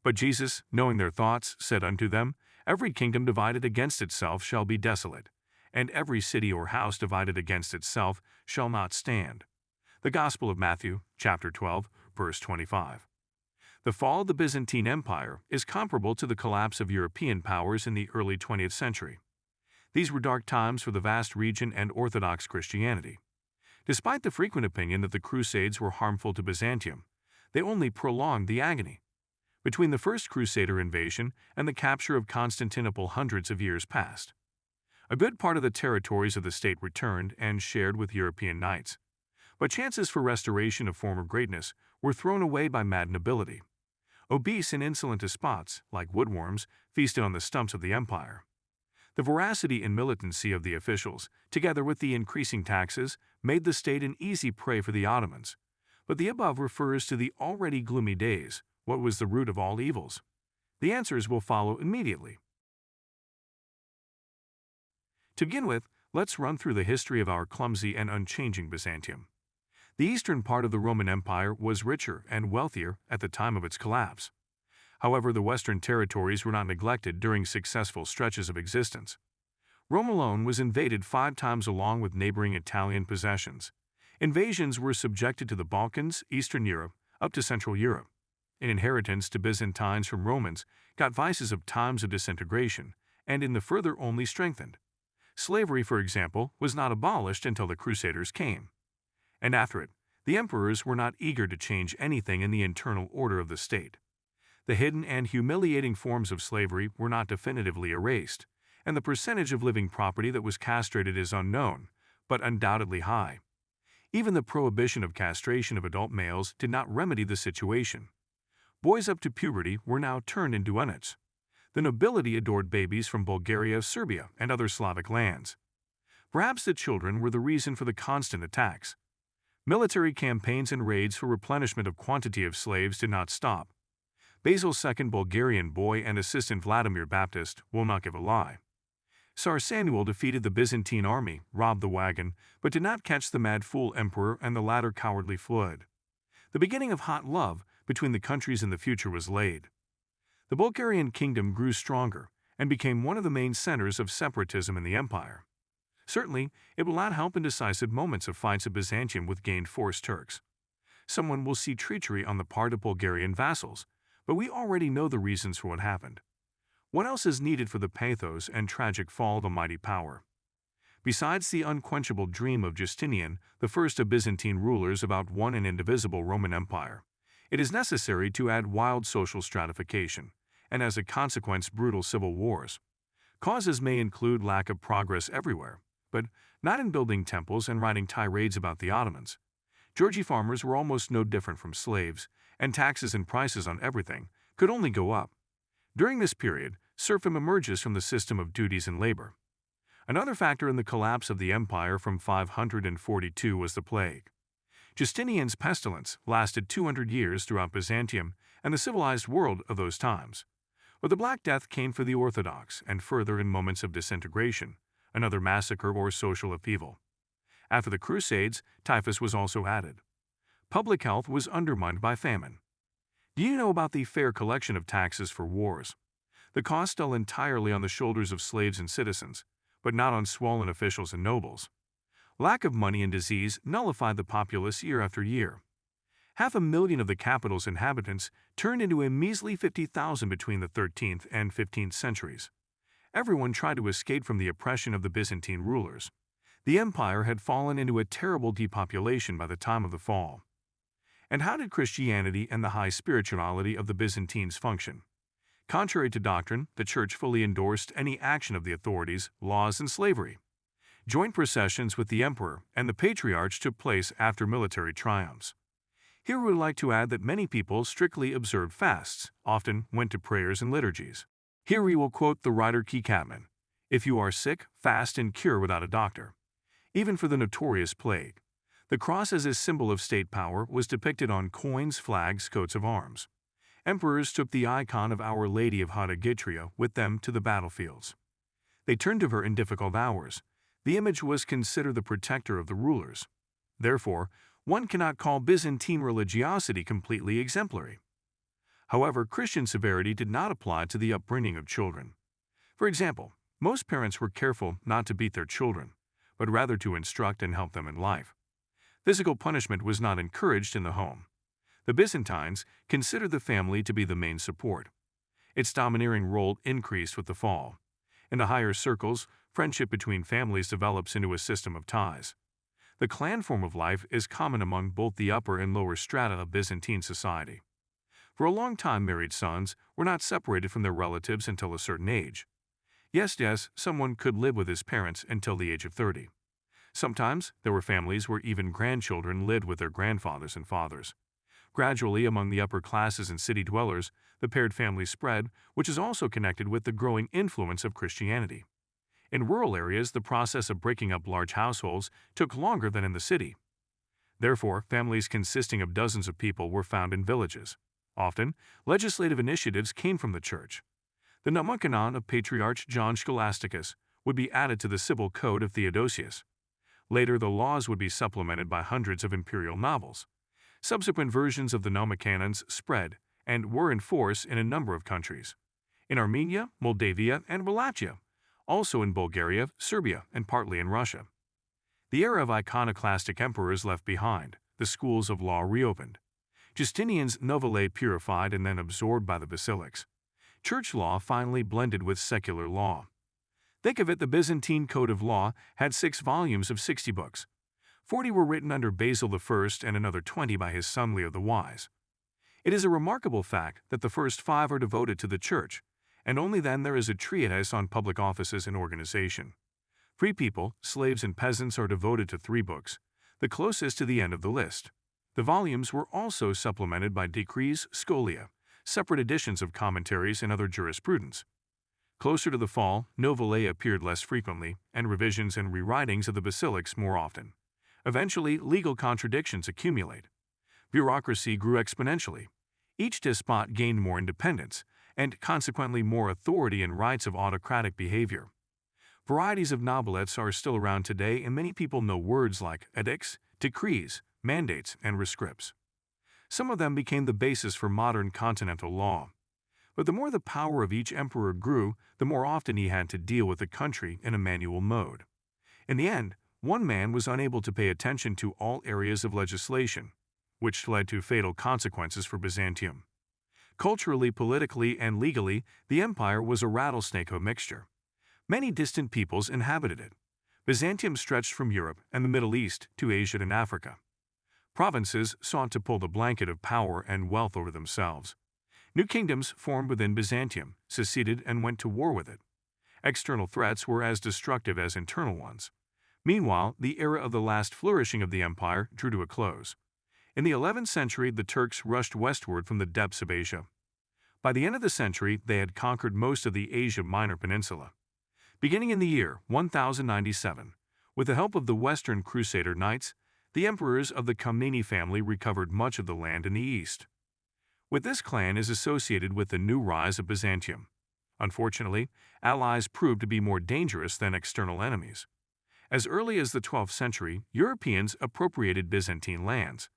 But Jesus, knowing their thoughts, said unto them, Every kingdom divided against itself shall be desolate, and every city or house divided against itself shall not stand. The Gospel of Matthew, chapter 12, verse 25. The fall of the Byzantine Empire is comparable to the collapse of European powers in the early 20th century. These were dark times for the vast region and Orthodox Christianity. Despite the frequent opinion that the Crusades were harmful to Byzantium, they only prolonged the agony. Between the first crusader invasion and the capture of Constantinople, hundreds of years passed. A good part of the territories of the state returned and shared with European knights. But chances for restoration of former greatness were thrown away by mad nobility. Obese and insolent despots, like woodworms, feasted on the stumps of the empire. The voracity and militancy of the officials, together with the increasing taxes, made the state an easy prey for the Ottomans. But the above refers to the already gloomy days. What was the root of all evils? The answers will follow immediately. To begin with, let's run through the history of our clumsy and unchanging Byzantium. The eastern part of the Roman Empire was richer and wealthier at the time of its collapse. However, the western territories were not neglected during successful stretches of existence. Rome alone was invaded 5 times along with neighboring Italian possessions. Invasions were subjected to the Balkans, Eastern Europe, up to Central Europe. An inheritance to Byzantines from Romans got vices of times of disintegration, and in the further only strengthened. Slavery, for example, was not abolished until the Crusaders came. And after it, the emperors were not eager to change anything in the internal order of the state. The hidden and humiliating forms of slavery were not definitively erased, and the percentage of living property that was castrated is unknown, but undoubtedly high. Even the prohibition of castration of adult males did not remedy the situation. Boys up to puberty were now turned into eunuchs. The nobility adored babies from Bulgaria, Serbia, and other Slavic lands. Perhaps the children were the reason for the constant attacks. Military campaigns and raids for replenishment of quantity of slaves did not stop. Basil's second Bulgarian boy and assistant Vladimir Baptist will not give a lie. Tsar Samuel defeated the Byzantine army, robbed the wagon, but did not catch the mad fool emperor, and the latter cowardly fled. The beginning of hot love between the countries in the future was laid. The Bulgarian kingdom grew stronger and became one of the main centers of separatism in the empire. Certainly, it will not help in decisive moments of fights of Byzantium with gained-force Turks. Someone will see treachery on the part of Bulgarian vassals, but we already know the reasons for what happened. What else is needed for the pathos and tragic fall of a mighty power? Besides the unquenchable dream of Justinian, the first of Byzantine rulers about one and indivisible Roman Empire, it is necessary to add wild social stratification, and as a consequence brutal civil wars. Causes may include lack of progress everywhere, but not in building temples and writing tirades about the Ottomans. Georgi farmers were almost no different from slaves, and taxes and prices on everything could only go up. During this period, serfdom emerges from the system of duties and labor. Another factor in the collapse of the empire from 542 was the plague. Justinian's pestilence lasted 200 years throughout Byzantium and the civilized world of those times. But the Black Death came for the Orthodox, and further in moments of disintegration, another massacre or social upheaval. After the Crusades, typhus was also added. Public health was undermined by famine. Do you know about the fair collection of taxes for wars? The cost fell entirely on the shoulders of slaves and citizens, but not on swollen officials and nobles. Lack of money and disease nullified the populace year after year. 500,000 of the capital's inhabitants turned into a measly 50,000 between the 13th and 15th centuries. Everyone tried to escape from the oppression of the Byzantine rulers. The empire had fallen into a terrible depopulation by the time of the fall. And how did Christianity and the high spirituality of the Byzantines function? Contrary to doctrine, the Church fully endorsed any action of the authorities, laws, and slavery. Joint processions with the emperor and the patriarch took place after military triumphs. Here we would like to add that many people strictly observed fasts, often went to prayers and liturgies. Here we will quote the writer Kikatman, "If you are sick, fast and cure without a doctor." Even for the notorious plague, the cross as a symbol of state power was depicted on coins, flags, coats of arms. Emperors took the icon of Our Lady of Haudegitria with them to the battlefields. They turned to her in difficult hours. The image was considered the protector of the rulers. Therefore, one cannot call Byzantine religiosity completely exemplary. However, Christian severity did not apply to the upbringing of children. For example, most parents were careful not to beat their children, but rather to instruct and help them in life. Physical punishment was not encouraged in the home. The Byzantines considered the family to be the main support. Its domineering role increased with the fall. In the higher circles, friendship between families develops into a system of ties. The clan form of life is common among both the upper and lower strata of Byzantine society. For a long time, married sons were not separated from their relatives until a certain age. Yes, someone could live with his parents until the age of 30. Sometimes there were families where even grandchildren lived with their grandfathers and fathers. Gradually, among the upper classes and city dwellers, the paired family spread, which is also connected with the growing influence of Christianity. In rural areas, the process of breaking up large households took longer than in the city. Therefore, families consisting of dozens of people were found in villages. Often, legislative initiatives came from the church. The Nomocanon of Patriarch John Scholasticus would be added to the civil code of Theodosius. Later, the laws would be supplemented by hundreds of imperial novels. Subsequent versions of the Nomocanons spread and were in force in a number of countries. In Armenia, Moldavia, and Wallachia, also in Bulgaria, Serbia, and partly in Russia. The era of iconoclastic emperors left behind, the schools of law reopened. Justinian's novelle purified and then absorbed by the basilics. Church law finally blended with secular law. Think of it, the Byzantine Code of Law had 6 volumes of 60 books. 40 were written under Basil I and another 20 by his son Leo the Wise. It is a remarkable fact that the first 5 are devoted to the church, and only then there is a treatise on public offices and organization. Free people, slaves, and peasants are devoted to 3 books, the closest to the end of the list. The volumes were also supplemented by decrees, scholia, separate editions of commentaries, and other jurisprudence. Closer to the fall, novellae appeared less frequently, and revisions and rewritings of the basilics more often. Eventually, legal contradictions accumulate. Bureaucracy grew exponentially. Each despot gained more independence, and consequently more authority and rights of autocratic behavior. Varieties of novelettes are still around today, and many people know words like edicts, decrees, mandates, and rescripts. Some of them became the basis for modern continental law. But the more the power of each emperor grew, the more often he had to deal with the country in a manual mode. In the end, one man was unable to pay attention to all areas of legislation, which led to fatal consequences for Byzantium. Culturally, politically, and legally, the empire was a rattlesnake of a mixture. Many distant peoples inhabited it. Byzantium stretched from Europe and the Middle East to Asia and Africa. Provinces sought to pull the blanket of power and wealth over themselves. New kingdoms formed within Byzantium, seceded, and went to war with it. External threats were as destructive as internal ones. Meanwhile, the era of the last flourishing of the empire drew to a close. In the 11th century, the Turks rushed westward from the depths of Asia. By the end of the century, they had conquered most of the Asia Minor Peninsula. Beginning in the year 1097, with the help of the Western Crusader Knights, the emperors of the Comneni family recovered much of the land in the east. With this clan is associated with the new rise of Byzantium. Unfortunately, allies proved to be more dangerous than external enemies. As early as the 12th century, Europeans appropriated Byzantine lands.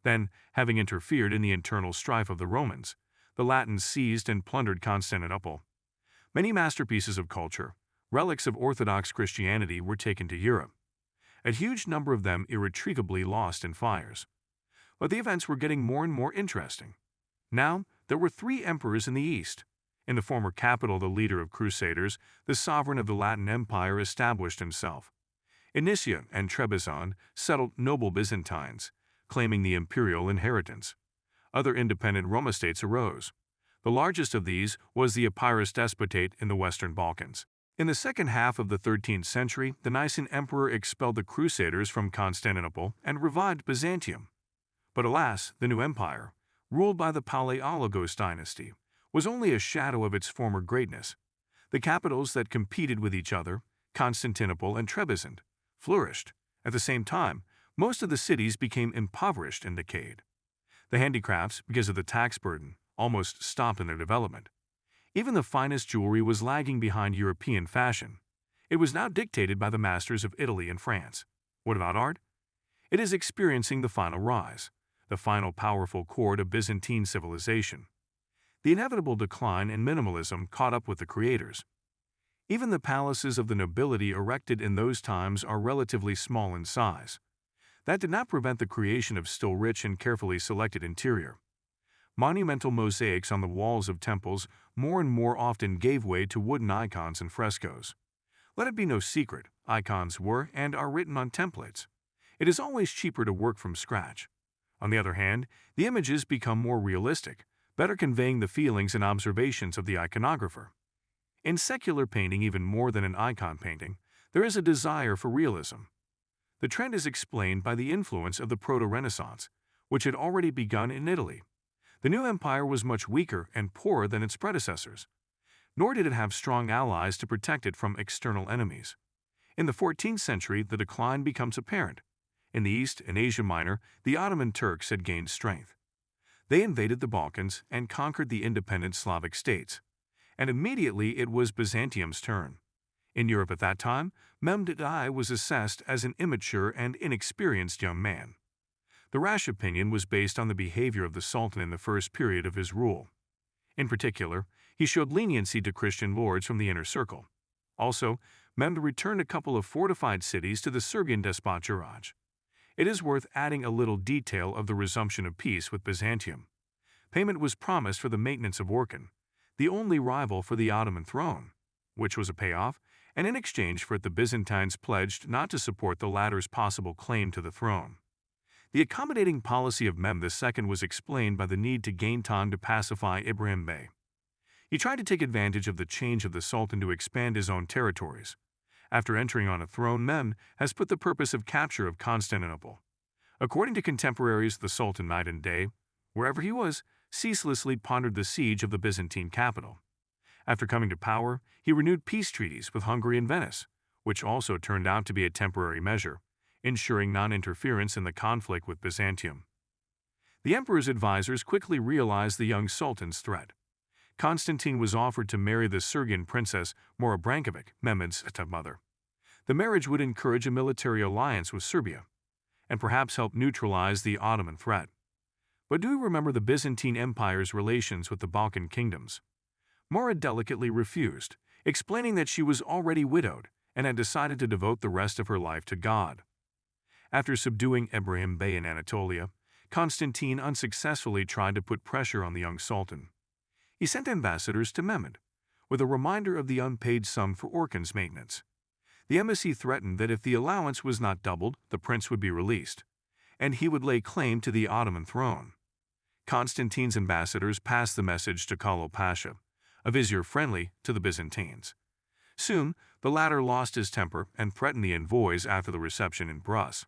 Then, having interfered in the internal strife of the Romans, the Latins seized and plundered Constantinople. Many masterpieces of culture, relics of Orthodox Christianity, were taken to Europe. A huge number of them irretrievably lost in fires. But the events were getting more and more interesting. Now, there were 3 emperors in the east. In the former capital, the leader of crusaders, the sovereign of the Latin Empire, established himself. Inicia and Trebizond settled noble Byzantines, claiming the imperial inheritance. Other independent Roma states arose. The largest of these was the Epirus despotate in the Western Balkans. In the second half of the 13th century, the Nicene emperor expelled the Crusaders from Constantinople and revived Byzantium. But alas, the new empire, ruled by the Palaiologos dynasty, was only a shadow of its former greatness. The capitals that competed with each other, Constantinople and Trebizond, flourished. At the same time, most of the cities became impoverished and decayed. The handicrafts, because of the tax burden, almost stopped in their development. Even the finest jewelry was lagging behind European fashion. It was now dictated by the masters of Italy and France. What about art? It is experiencing the final rise, the final powerful chord of Byzantine civilization. The inevitable decline and minimalism caught up with the creators. Even the palaces of the nobility erected in those times are relatively small in size. That did not prevent the creation of still rich and carefully selected interior. Monumental mosaics on the walls of temples more and more often gave way to wooden icons and frescoes. Let it be no secret, icons were and are written on templates. It is always cheaper to work from scratch. On the other hand, the images become more realistic, better conveying the feelings and observations of the iconographer. In secular painting, even more than in icon painting, there is a desire for realism. The trend is explained by the influence of the Proto-Renaissance, which had already begun in Italy. The new empire was much weaker and poorer than its predecessors, nor did it have strong allies to protect it from external enemies. In the 14th century, the decline becomes apparent. In the East and Asia Minor, the Ottoman Turks had gained strength. They invaded the Balkans and conquered the independent Slavic states, and immediately it was Byzantium's turn. In Europe at that time, Mehmed I was assessed as an immature and inexperienced young man. The rash opinion was based on the behavior of the Sultan in the first period of his rule. In particular, he showed leniency to Christian lords from the inner circle. Also, Mehmed returned a couple of fortified cities to the Serbian despot Juraj. It is worth adding a little detail of the resumption of peace with Byzantium. Payment was promised for the maintenance of Orkhan, the only rival for the Ottoman throne, which was a payoff, and in exchange for it the Byzantines pledged not to support the latter's possible claim to the throne. The accommodating policy of Mehmed II was explained by the need to gain time to pacify Ibrahim Bey. He tried to take advantage of the change of the Sultan to expand his own territories. After entering on a throne, Mehmed has put the purpose of capture of Constantinople. According to contemporaries, the Sultan night and day, wherever he was, ceaselessly pondered the siege of the Byzantine capital. After coming to power, he renewed peace treaties with Hungary and Venice, which also turned out to be a temporary measure, ensuring non-interference in the conflict with Byzantium. The emperor's advisors quickly realized the young sultan's threat. Constantine was offered to marry the Serbian princess Mora Brankovic, Mehmed's stepmother. The marriage would encourage a military alliance with Serbia, and perhaps help neutralize the Ottoman threat. But do you remember the Byzantine Empire's relations with the Balkan kingdoms? Mora delicately refused, explaining that she was already widowed and had decided to devote the rest of her life to God. After subduing Ibrahim Bey in Anatolia, Constantine unsuccessfully tried to put pressure on the young sultan. He sent ambassadors to Mehmed, with a reminder of the unpaid sum for Orkhan's maintenance. The embassy threatened that if the allowance was not doubled, the prince would be released, and he would lay claim to the Ottoman throne. Constantine's ambassadors passed the message to Kalo Pasha, a vizier friendly to the Byzantines. Soon, the latter lost his temper and threatened the envoys after the reception in Brus.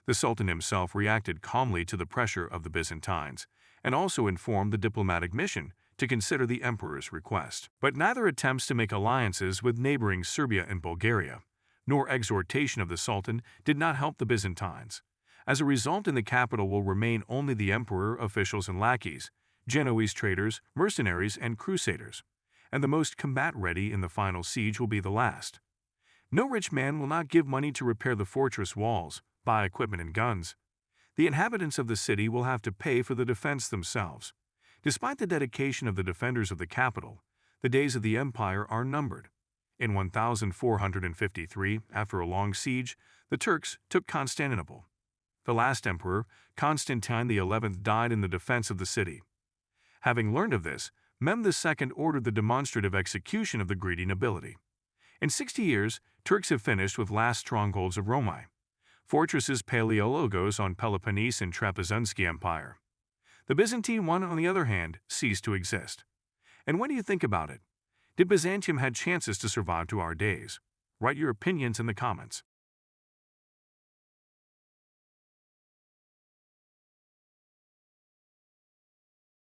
The Sultan himself reacted calmly to the pressure of the Byzantines, and also informed the diplomatic mission to consider the emperor's request. But neither attempts to make alliances with neighboring Serbia and Bulgaria, nor exhortation of the Sultan did not help the Byzantines. As a result, in the capital will remain only the emperor, officials and lackeys, Genoese traders, mercenaries, and crusaders, and the most combat-ready in the final siege will be the last. No rich man will not give money to repair the fortress walls, buy equipment and guns. The inhabitants of the city will have to pay for the defense themselves. Despite the dedication of the defenders of the capital, the days of the empire are numbered. In 1453, after a long siege, the Turks took Constantinople. The last emperor, Constantine XI, died in the defense of the city. Having learned of this, Mehmed II ordered the demonstrative execution of the greedy nobility. In 60 years, Turks have finished with last strongholds of Romai, fortresses Paleologos on Peloponnese and Trapezunsky Empire. The Byzantine one, on the other hand, ceased to exist. And when do you think about it? Did Byzantium had chances to survive to our days? Write your opinions in the comments.